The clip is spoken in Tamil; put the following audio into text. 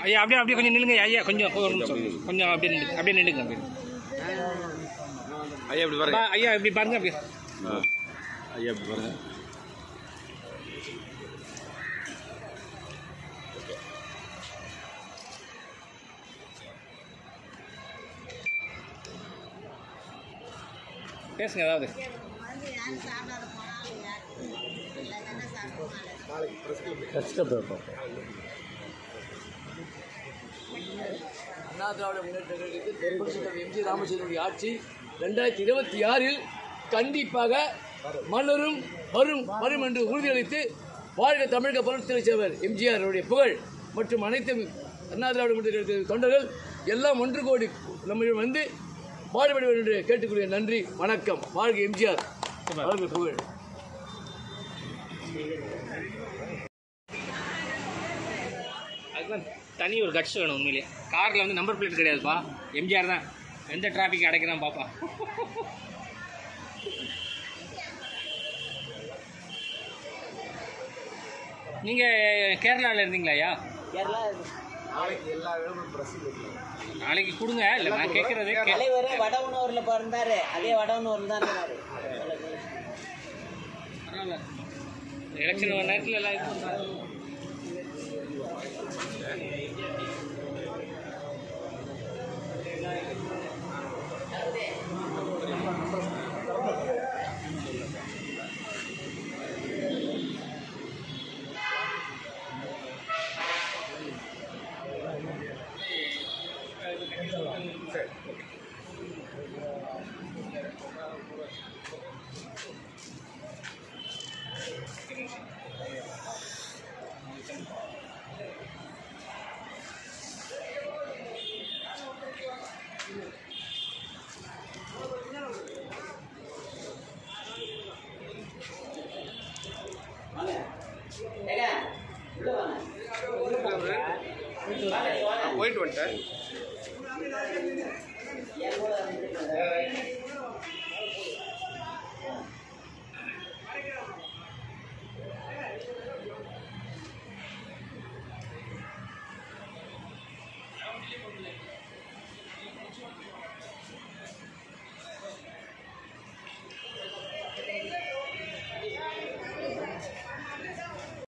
ஐயா அப்படியே கொஞ்சம் நில்லுங்க ஐயா, கொஞ்சம் அப்படியே நில்லுங்க ஐயா, இப்படி பாருங்க ஐயா, இப்படி பாருங்க அப்படியே ஐயா, இப்படி பாருங்க. பேசுங்க ஏதாவது. அண்ணா திராவிட முன்னேற்ற கழகத்தில் எம்ஜி ராமச்சந்திரனுடைய ஆட்சி 2026 கண்டிப்பாக மலரும் வரும் என்று உறுதியளித்து வாழ்க தமிழக புரட்சித் தலைவர் எம்ஜிஆர் அவருடைய புகழ் மற்றும் அனைத்து அண்ணா திராவிட முன்னேற்ற கழகத்தின் தொண்டர்கள் எல்லாம் ஒன்று கோடி நம்மிடம் வந்து பாடுபடுவர் என்று கேட்டுக்கொள்கிற. நன்றி, வணக்கம். வாழ்க எம்ஜிஆர், வாழ்க புகழ். அதுதான் தனி ஒரு கட்சி வேணும் உண்மையிலே. காரில் வந்து நம்பர் பிளேட் கிடையாதுப்பா, எம்ஜிஆர் தான் எந்த டிராஃபிக் அடைக்கிறான் பாப்பா. நீங்கள் கேரளாவில் இருந்தீங்களா ஐயா? நாளைக்கு கொடுங்க. இல்லை நான் கேட்கறது வடவனூரில் பிறந்தாரு, அதே வடவனூர் தான் இருந்தாரு. பரவாயில்ல, எலெக்ஷன் ஒரு நேரத்தில் எல்லாம் இது பண்ணுறாங்க. போயிட்டு வந்துட்டேன்.